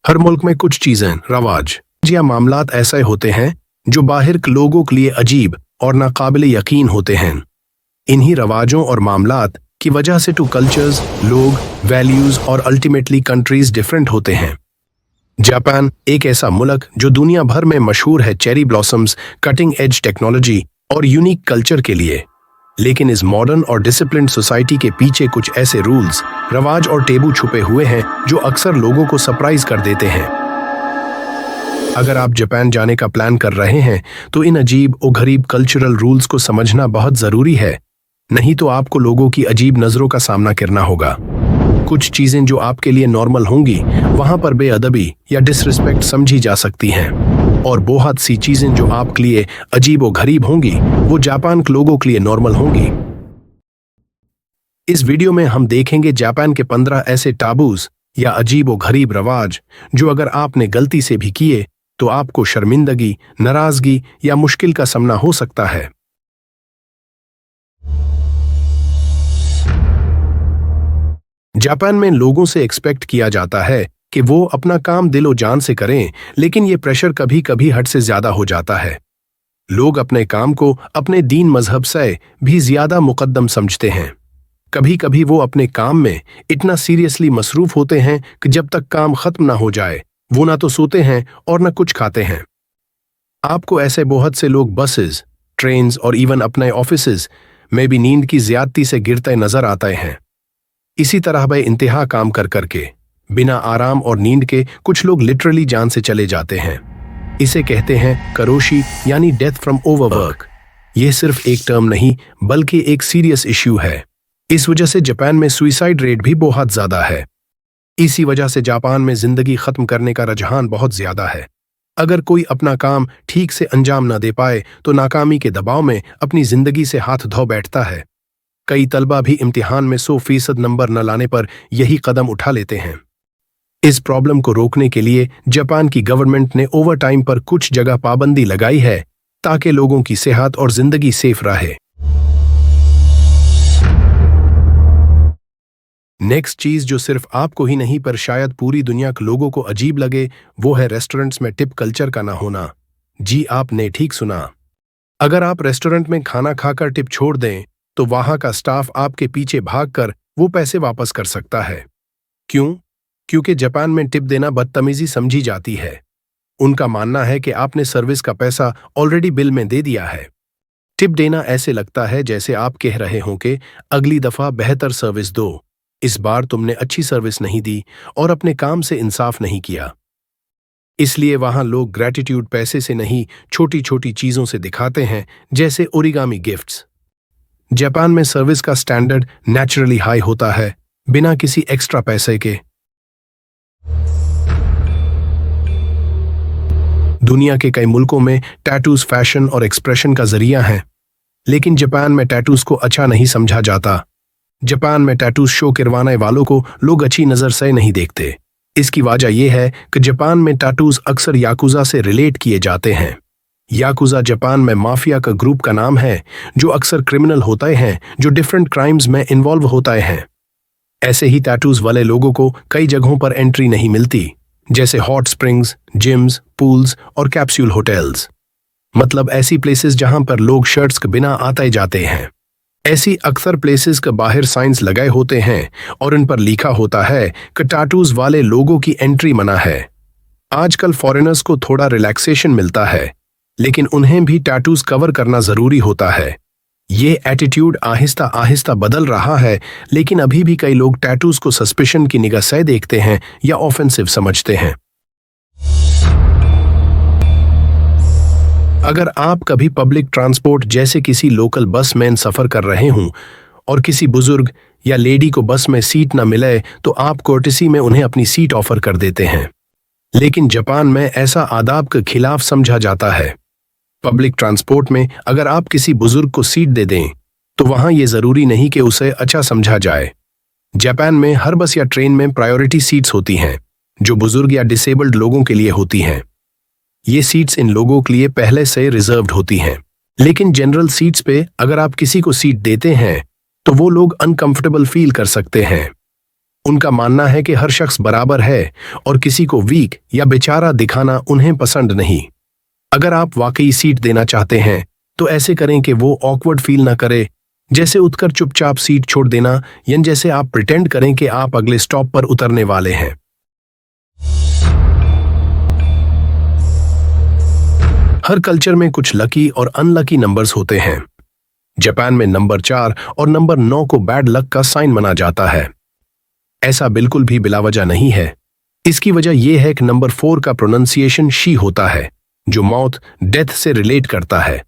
हर मुल्क में कुछ चीजें, रवाज या मामलात ऐसे होते हैं जो बाहर के लोगों के लिए अजीब और नाकाबिल यकीन होते हैं। इन्हीं रवाजों और मामलात की वजह से टू कल्चर्स, लोग, वैल्यूज और अल्टीमेटली कंट्रीज डिफरेंट होते हैं। जापान एक ऐसा मुल्क जो दुनिया भर में मशहूर है cherry blossoms, cutting edge technology और यूनिक कल्चर के लिए। लेकिन इस मॉडर्न और डिसिप्लिन्ड सोसाइटी के पीछे कुछ ऐसे रूल्स, रवाज और टेबू छुपे हुए हैं जो अक्सर लोगों को सरप्राइज कर देते हैं। अगर आप जापान जाने का प्लान कर रहे हैं तो इन अजीब और गरीब कल्चरल रूल्स को समझना बहुत जरूरी है, नहीं तो आपको लोगों की अजीब नजरों का सामना करना होगा। कुछ चीजें जो आपके लिए नॉर्मल होंगी वहां पर बेअदबी या डिसरिस्पेक्ट समझी जा सकती हैं, और बहुत सी चीजें जो आपके लिए अजीब और गरीब होंगी वो जापान के लोगों के लिए नॉर्मल होंगी। इस वीडियो में हम देखेंगे जापान के 15 ऐसे टाबूज या अजीब और गरीब रवाज जो अगर आपने गलती से भी किए तो आपको शर्मिंदगी, नाराजगी या मुश्किल का सामना हो सकता है। जापान में लोगों से एक्सपेक्ट किया जाता है कि वो अपना काम दिलो जान से करें, लेकिन ये प्रेशर कभी कभी हद से ज्यादा हो जाता है। लोग अपने काम को अपने दीन मजहब से भी ज्यादा मुकद्दम समझते हैं। कभी कभी वो अपने काम में इतना सीरियसली मसरूफ होते हैं कि जब तक काम खत्म ना हो जाए वो ना तो सोते हैं और ना कुछ खाते हैं। आपको ऐसे बहुत से लोग बसेस, ट्रेन्स और इवन अपने ऑफिसेज में भी नींद की ज्यादती से गिरते नजर आते हैं। इसी तरह बे इंतहा काम कर करके बिना आराम और नींद के कुछ लोग लिटरली जान से चले जाते हैं। इसे कहते हैं करोशी यानी डेथ फ्रॉम ओवरवर्क। ये सिर्फ एक टर्म नहीं बल्कि एक सीरियस इश्यू है। इस वजह से जापान में सुइसाइड रेट भी बहुत ज्यादा है। इसी वजह से जापान में जिंदगी खत्म करने का रुझान बहुत ज्यादा है। अगर कोई अपना काम ठीक से अंजाम न दे पाए तो नाकामी के दबाव में अपनी जिंदगी से हाथ धो बैठता है। कई तलबा भी इम्तिहान में 100% नंबर न लाने पर यही कदम उठा लेते हैं। इस प्रॉब्लम को रोकने के लिए जापान की गवर्नमेंट ने ओवर टाइम पर कुछ जगह पाबंदी लगाई है ताकि लोगों की सेहत और जिंदगी सेफ रहे। नेक्स्ट चीज जो सिर्फ आपको ही नहीं पर शायद पूरी दुनिया के लोगों को अजीब लगे वो है रेस्टोरेंट्स में टिप कल्चर का ना होना। जी आपने ठीक सुना। अगर आप रेस्टोरेंट में खाना खाकर टिप छोड़ दें तो वहां का स्टाफ आपके पीछे भागकर वो पैसे वापस कर सकता है। क्यों? क्योंकि जापान में टिप देना बदतमीजी समझी जाती है। उनका मानना है कि आपने सर्विस का पैसा ऑलरेडी बिल में दे दिया है। टिप देना ऐसे लगता है जैसे आप कह रहे हों कि अगली दफा बेहतर सर्विस दो, इस बार तुमने अच्छी सर्विस नहीं दी और अपने काम से इंसाफ नहीं किया। इसलिए वहां लोग ग्रैटिट्यूड पैसे से नहीं छोटी छोटी चीजों से दिखाते हैं, जैसे ओरिगामी गिफ्ट्स। जापान में सर्विस का स्टैंडर्ड नेचुरली हाई होता है बिना किसी एक्स्ट्रा पैसे के। दुनिया के कई मुल्कों में टैटूज फैशन और एक्सप्रेशन का जरिया हैं, लेकिन जापान में टैटूज को अच्छा नहीं समझा जाता। जापान में टैटूज शो करवाने वालों को लोग अच्छी नजर से नहीं देखते। इसकी वजह यह है कि जापान में टैटूज अक्सर याकुजा से रिलेट किए जाते हैं। याकुजा जापान में माफिया का ग्रुप का नाम है जो अक्सर क्रिमिनल होते हैं जो डिफरेंट क्राइम्स में इन्वॉल्व होते हैं। ऐसे ही टैटूज वाले लोगों को कई जगहों पर एंट्री नहीं मिलती, जैसे हॉट स्प्रिंग्स, जिम्स, पूल्स और कैप्सूल होटल्स। मतलब ऐसी प्लेसेस जहां पर लोग शर्ट्स के बिना आते जाते हैं। ऐसी अक्सर प्लेसेस के बाहर साइंस लगाए होते हैं और इन पर लिखा होता है कि टैटूज वाले लोगों की एंट्री मना है। आजकल फॉरेनर्स को थोड़ा रिलैक्सेशन मिलता है, लेकिन उन्हें भी टैटूज कवर करना जरूरी होता है। ये एटीट्यूड आहिस्ता आहिस्ता बदल रहा है, लेकिन अभी भी कई लोग टैटूज को सस्पिशन की निगाह से देखते हैं या ऑफेंसिव समझते हैं। अगर आप कभी पब्लिक ट्रांसपोर्ट जैसे किसी लोकल बस में सफर कर रहे हों और किसी बुजुर्ग या लेडी को बस में सीट न मिले तो आप कोर्टेसी में उन्हें अपनी सीट ऑफर कर देते हैं। लेकिन जापान में ऐसा आदाब के खिलाफ समझा जाता है। पब्लिक ट्रांसपोर्ट में अगर आप किसी बुजुर्ग को सीट दे दें तो वहां ये जरूरी नहीं कि उसे अच्छा समझा जाए। जापान में हर बस या ट्रेन में प्रायोरिटी सीट्स होती हैं जो बुजुर्ग या डिसेबल्ड लोगों के लिए होती हैं। ये सीट्स इन लोगों के लिए पहले से रिजर्व्ड होती हैं, लेकिन जनरल सीट्स पे अगर आप किसी को सीट देते हैं तो वो लोग अनकंफर्टेबल फील कर सकते हैं। उनका मानना है कि हर शख्स बराबर है और किसी को वीक या बेचारा दिखाना उन्हें पसंद नहीं। अगर आप वाकई सीट देना चाहते हैं तो ऐसे करें कि वो ऑकवर्ड फील ना करे, जैसे उठकर चुपचाप सीट छोड़ देना या जैसे आप प्रिटेंड करें कि आप अगले स्टॉप पर उतरने वाले हैं। हर कल्चर में कुछ लकी और अनलकी नंबर्स होते हैं। जापान में नंबर 4 और नंबर 9 को बैड लक का साइन माना जाता है। ऐसा बिल्कुल भी बिलावजह नहीं है। इसकी वजह यह है कि नंबर 4 का प्रोनाउंसिएशन शी होता है, जो मौत, डेथ से रिलेट करता है।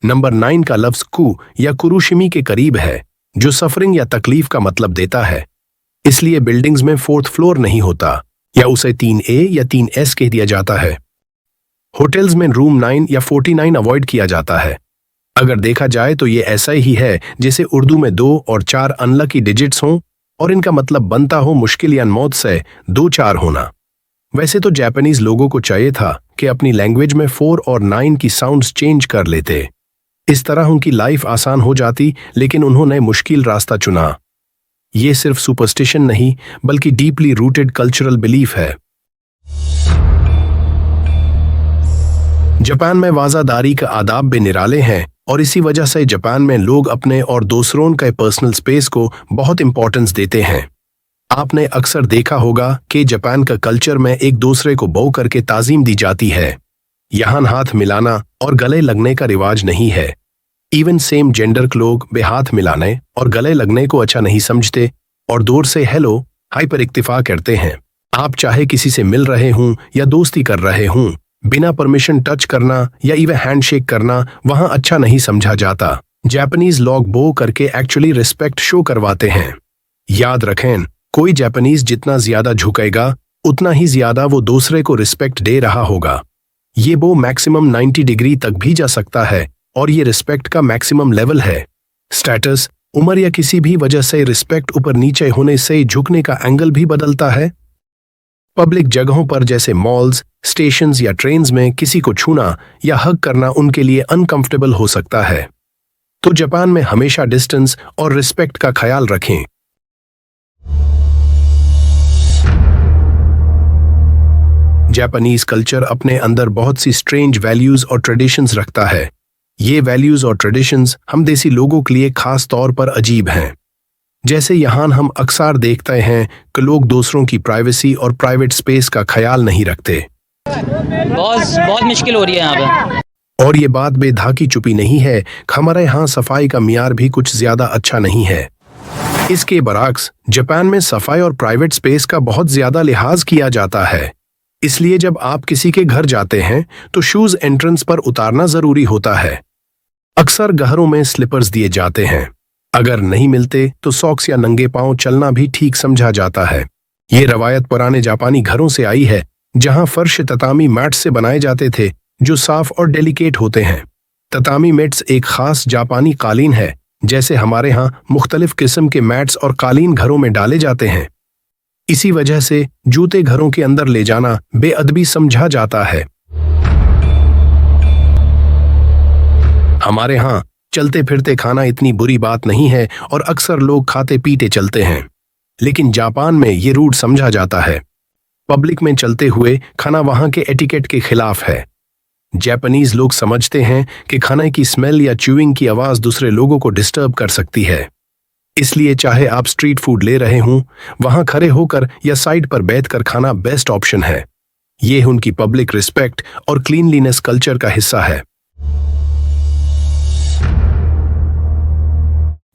नंबर 9 का लफ्ज कु या कुरुशिमी के करीब है, जो सफरिंग या तकलीफ का मतलब देता है। इसलिए बिल्डिंग्स में 4th फ्लोर नहीं होता या उसे 3A या 3S कह दिया जाता है। होटल्स में रूम 9 या 49 अवॉइड किया जाता है। अगर देखा जाए तो ये ऐसा ही है जैसे उर्दू में 2 और 4 अनलकी डिजिट्स हों और इनका मतलब बनता हो मुश्किल या मौत से 2-4 होना। वैसे तो जापानीज लोगों को चाहिए था कि अपनी लैंग्वेज में 4 और 9 की साउंड्स चेंज कर लेते। इस तरह उनकी लाइफ आसान हो जाती, लेकिन उन्होंने मुश्किल रास्ता चुना। ये सिर्फ सुपरस्टिशन नहीं बल्कि डीपली रूटेड कल्चरल बिलीफ है। जापान में वाजादारी का आदाब भी निराले हैं और इसी वजह से जापान में लोग अपने और दूसरों के पर्सनल स्पेस को बहुत इंपॉर्टेंस देते हैं। आपने अक्सर देखा होगा कि जापान का कल्चर में एक दूसरे को बो करके ताजीम दी जाती है। यहाँ हाथ मिलाना और गले लगने का रिवाज नहीं है। इवन सेम जेंडर के लोग बे हाथ मिलाने और गले लगने को अच्छा नहीं समझते और दूर से हेलो हाई पर इक्तिफा करते हैं। आप चाहे किसी से मिल रहे हों या दोस्ती कर रहे हों, बिना परमिशन टच करना या इवन हैंडशेक करना वहां अच्छा नहीं समझा जाता। जापानीज लोग बो करके एक्चुअली रिस्पेक्ट शो करवाते हैं। याद रखें, कोई जापानीज जितना ज्यादा झुकेगा उतना ही ज्यादा वो दूसरे को रिस्पेक्ट दे रहा होगा। ये बो मैक्सिमम 90 डिग्री तक भी जा सकता है और ये रिस्पेक्ट का मैक्सिमम लेवल है। स्टेटस, उम्र या किसी भी वजह से रिस्पेक्ट ऊपर नीचे होने से झुकने का एंगल भी बदलता है। पब्लिक जगहों पर जैसे मॉल्स, स्टेशंस या ट्रेन्स में किसी को छूना या हग करना उनके लिए अनकंफर्टेबल हो सकता है। तो जापान में हमेशा डिस्टेंस और रिस्पेक्ट का ख्याल रखें। जापानीज कल्चर अपने अंदर बहुत सी स्ट्रेंज वैल्यूज और ट्रेडिशंस रखता है। ये वैल्यूज और ट्रेडिशंस हम देसी लोगों के लिए खास तौर पर अजीब हैं। जैसे यहाँ हम अक्सर देखते हैं कि लोग दूसरों की प्राइवेसी और प्राइवेट स्पेस का ख्याल नहीं रखते। बहुत मुश्किल हो रही है यहाँ पे। और ये बात बेधाकी चुपी नहीं है, हमारे यहाँ सफाई का मियार भी कुछ ज्यादा अच्छा नहीं है। इसके बरअक्स जापान में सफाई और प्राइवेट स्पेस का बहुत ज्यादा लिहाज किया जाता है। इसलिए जब आप किसी के घर जाते हैं तो शूज एंट्रेंस पर उतारना जरूरी होता है। अक्सर घरों में स्लीपर्स दिए जाते हैं। अगर नहीं मिलते तो सॉक्स या नंगे पांव चलना भी ठीक समझा जाता है। ये रवायत पुराने जापानी घरों से आई है, जहां फर्श ततामी मैट्स से बनाए जाते थे जो साफ और डेलिकेट होते हैं। ततामी मैट्स एक खास जापानी कालीन है। जैसे हमारे यहाँ मुख्तलिफ किस्म के मैट्स और कालीन घरों में डाले जाते हैं। इसी वजह से जूते घरों के अंदर ले जाना बेअदबी समझा जाता है। हमारे यहाँ चलते फिरते खाना इतनी बुरी बात नहीं है और अक्सर लोग खाते पीते चलते हैं, लेकिन जापान में ये रूड समझा जाता है। पब्लिक में चलते हुए खाना वहां के एटिकेट के खिलाफ है। जापानीज लोग समझते हैं कि खाने की स्मेल या च्यूइंग की आवाज दूसरे लोगों को डिस्टर्ब कर सकती है। इसलिए चाहे आप स्ट्रीट फूड ले रहे हों, वहां खड़े होकर या साइड पर बैठकर खाना बेस्ट ऑप्शन है। ये उनकी पब्लिक रिस्पेक्ट और क्लीनलीनेस कल्चर का हिस्सा है।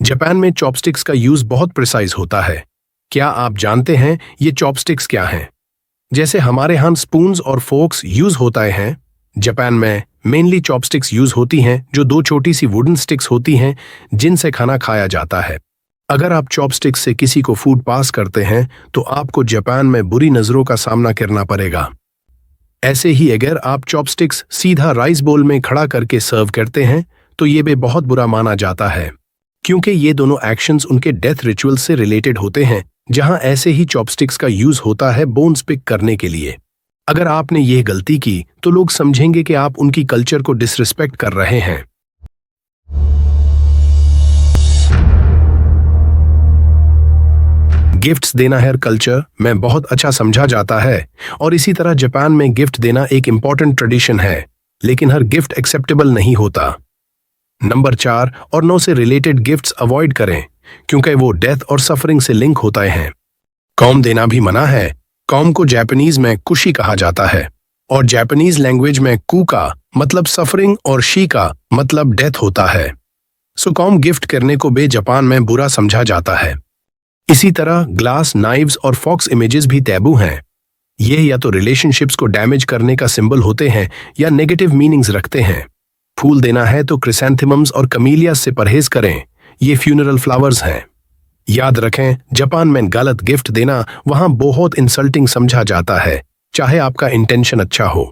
जापान में चॉपस्टिक्स का यूज बहुत प्रिसाइज होता है। क्या आप जानते हैं ये चॉपस्टिक्स क्या हैं? जैसे हमारे यहाँ स्पून्स और फोर्क्स यूज होता है, जापान में मेनली चॉपस्टिक्स यूज होती हैं, जो 2 छोटी सी वुडन स्टिक्स होती हैं जिनसे खाना खाया जाता है। अगर आप चॉपस्टिक्स से किसी को फूड पास करते हैं तो आपको जापान में बुरी नजरों का सामना करना पड़ेगा। ऐसे ही अगर आप चॉपस्टिक्स सीधा राइस बोल में खड़ा करके सर्व करते हैं तो ये भी बहुत बुरा माना जाता है, क्योंकि ये दोनों एक्शंस उनके डेथ रिचुअल से रिलेटेड होते हैं, जहां ऐसे ही चॉपस्टिक्स का यूज होता है बोन्स पिक करने के लिए। अगर आपने ये गलती की तो लोग समझेंगे कि आप उनकी कल्चर को डिसरिस्पेक्ट कर रहे हैं। गिफ्ट्स देना है कल्चर में बहुत अच्छा समझा जाता है और इसी तरह जापान में गिफ्ट देना एक इम्पॉर्टेंट ट्रेडिशन है, लेकिन हर गिफ्ट एक्सेप्टेबल नहीं होता। नंबर 4 और 9 से रिलेटेड गिफ्ट्स अवॉइड करें क्योंकि वो डेथ और सफरिंग से लिंक होते हैं। कॉम देना भी मना है। कॉम को जापानीज में कुशी कहा जाता है और जापानीज लैंग्वेज में कू का मतलब सफरिंग और शी का मतलब डेथ होता है। सो कॉम गिफ्ट करने को जापान में बुरा समझा जाता है। इसी तरह ग्लास, नाइव्स और फॉक्स इमेजेस भी टैबू हैं। ये या तो रिलेशनशिप्स को डैमेज करने का सिंबल होते हैं या नेगेटिव मीनिंग्स रखते हैं। फूल देना है तो क्रिसैंथेमम्स और कमीलियास से परहेज करें, ये फ्यूनरल फ्लावर्स हैं। याद रखें, जापान में गलत गिफ्ट देना वहां बहुत इंसल्टिंग समझा जाता है, चाहे आपका इंटेंशन अच्छा हो।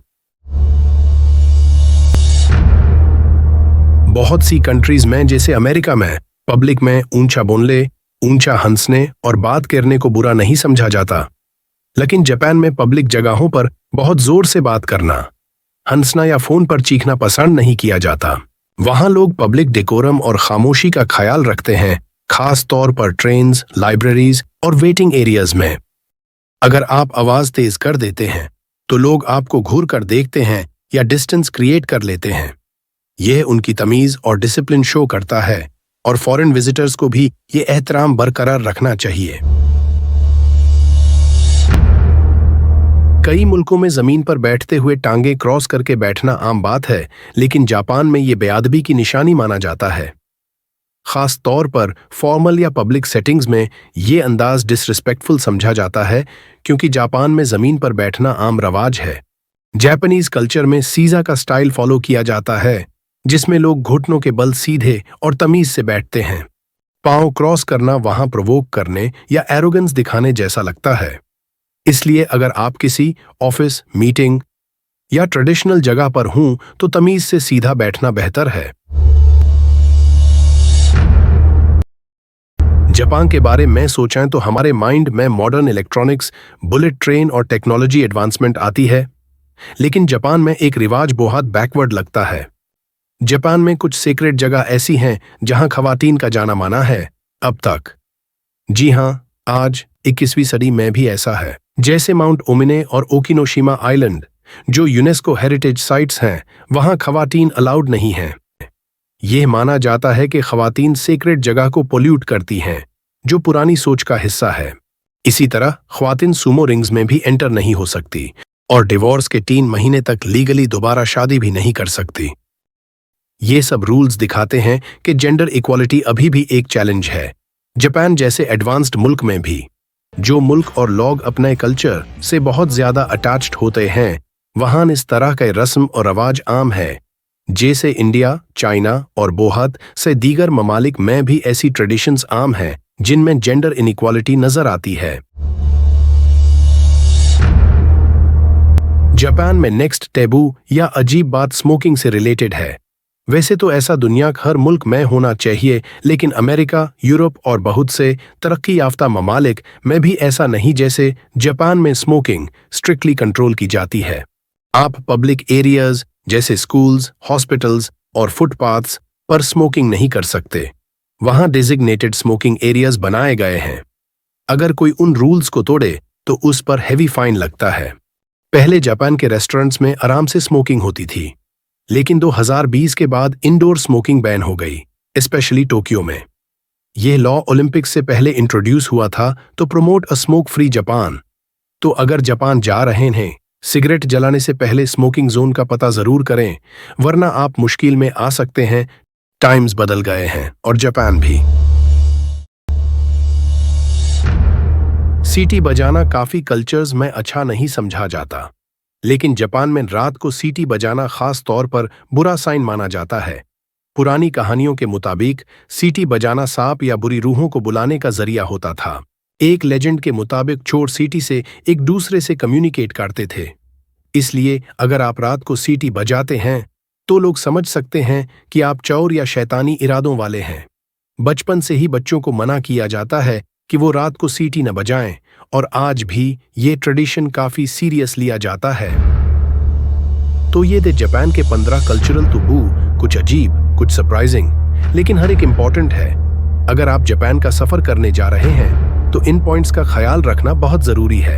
बहुत सी कंट्रीज में जैसे अमेरिका में पब्लिक में ऊंचा बोलने, ऊंचा हंसने और बात करने को बुरा नहीं समझा जाता, लेकिन जापान में पब्लिक जगहों पर बहुत जोर से बात करना, हंसना या फोन पर चीखना पसंद नहीं किया जाता। वहां लोग पब्लिक डेकोरम और खामोशी का ख्याल रखते हैं, खास तौर पर ट्रेन्स, लाइब्रेरीज और वेटिंग एरियाज में। अगर आप आवाज तेज कर देते हैं तो लोग आपको घूर कर देखते हैं या डिस्टेंस क्रिएट कर लेते हैं। यह उनकी तमीज और डिसिप्लिन शो करता है और फॉरेन विजिटर्स को भी ये एहतराम बरकरार रखना चाहिए। कई मुल्कों में जमीन पर बैठते हुए टांगे क्रॉस करके बैठना आम बात है, लेकिन जापान में ये बेअदबी की निशानी माना जाता है। खास तौर पर फॉर्मल या पब्लिक सेटिंग्स में ये अंदाज डिसरिस्पेक्टफुल समझा जाता है क्योंकि जापान में जमीन पर बैठना आम रवाज है। जापानीज कल्चर में सीजा का स्टाइल फॉलो किया जाता है, जिसमें लोग घुटनों के बल सीधे और तमीज से बैठते हैं। पांव क्रॉस करना वहां प्रोवोक करने या एरोगेंस दिखाने जैसा लगता है। इसलिए अगर आप किसी ऑफिस, मीटिंग या ट्रेडिशनल जगह पर हों तो तमीज से सीधा बैठना बेहतर है। जापान के बारे में सोचें तो हमारे माइंड में मॉडर्न इलेक्ट्रॉनिक्स, बुलेट ट्रेन और टेक्नोलॉजी एडवांसमेंट आती है, लेकिन जापान में एक रिवाज बहुत बैकवर्ड लगता है। जापान में कुछ सीक्रेट जगह ऐसी हैं जहां खवातीन का जाना माना है अब तक। जी हां, आज 21वीं सदी में भी ऐसा है। जैसे माउंट ओमिने और ओकिनोशिमा आइलैंड, जो यूनेस्को हेरिटेज साइट्स हैं, वहां खवातीन अलाउड नहीं हैं। यह माना जाता है कि खवातीन सीक्रेट जगह को पोल्यूट करती हैं, जो पुरानी सोच का हिस्सा है। इसी तरह खवातीन सुमो रिंग्स में भी एंटर नहीं हो सकती और डिवोर्स के 3 महीने तक लीगली दोबारा शादी भी नहीं कर सकती। ये सब रूल्स दिखाते हैं कि जेंडर इक्वालिटी अभी भी एक चैलेंज है, जापान जैसे एडवांस्ड मुल्क में भी। जो मुल्क और लोग अपने कल्चर से बहुत ज्यादा अटैच्ड होते हैं, वहां इस तरह के रस्म और रवाज आम है। जैसे इंडिया, चाइना और बहुत से दीगर ममालिक में भी ऐसी ट्रेडिशंस आम हैं जिनमें जेंडर इनइक्वालिटी नजर आती है। जापान में नेक्स्ट टैबू या अजीब बात स्मोकिंग से रिलेटेड है। वैसे तो ऐसा दुनिया हर मुल्क में होना चाहिए, लेकिन अमेरिका, यूरोप और बहुत से तरक्की याफ्ता ममालिक में भी ऐसा नहीं। जैसे जापान में स्मोकिंग स्ट्रिक्टली कंट्रोल की जाती है। आप पब्लिक एरियाज जैसे स्कूल्स, हॉस्पिटल्स और फुटपाथ्स पर स्मोकिंग नहीं कर सकते। वहां डेजिग्नेटेड स्मोकिंग एरियाज बनाए गए हैं। अगर कोई उन रूल्स को तोड़े तो उस पर हेवी फाइन लगता है। पहले जापान के रेस्टोरेंट्स में आराम से स्मोकिंग होती थी, लेकिन 2020 के बाद इंडोर स्मोकिंग बैन हो गई, स्पेशली टोक्यो में। यह लॉ ओलंपिक्स से पहले इंट्रोड्यूस हुआ था तो promote a smoke free Japan. तो अगर जापान जा रहे हैं, सिगरेट जलाने से पहले स्मोकिंग जोन का पता जरूर करें, वरना आप मुश्किल में आ सकते हैं। टाइम्स बदल गए हैं और जापान भी। सीटी बजाना काफी कल्चर्स में अच्छा नहीं समझा जाता, लेकिन जापान में रात को सीटी बजाना खास तौर पर बुरा साइन माना जाता है। पुरानी कहानियों के मुताबिक सीटी बजाना सांप या बुरी रूहों को बुलाने का जरिया होता था। एक लेजेंड के मुताबिक चोर सीटी से एक दूसरे से कम्युनिकेट करते थे। इसलिए अगर आप रात को सीटी बजाते हैं तो लोग समझ सकते हैं कि आप चोर या शैतानी इरादों वाले हैं। बचपन से ही बच्चों को मना किया जाता है कि वो रात को सीटी न बजाएं, और आज भी ये ट्रेडिशन काफी सीरियस लिया जाता है। तो ये थे जापान के 15 कल्चरल टैबू, कुछ अजीब, कुछ सरप्राइजिंग, लेकिन हर एक इम्पॉर्टेंट है। अगर आप जापान का सफर करने जा रहे हैं तो इन पॉइंट्स का ख्याल रखना बहुत जरूरी है।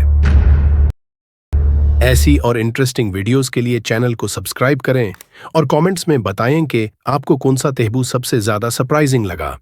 ऐसी और इंटरेस्टिंग वीडियोस के लिए चैनल को सब्सक्राइब करें और कमेंट्स में बताएं कि आपको कौन सा तहबू सबसे ज्यादा सरप्राइजिंग लगा।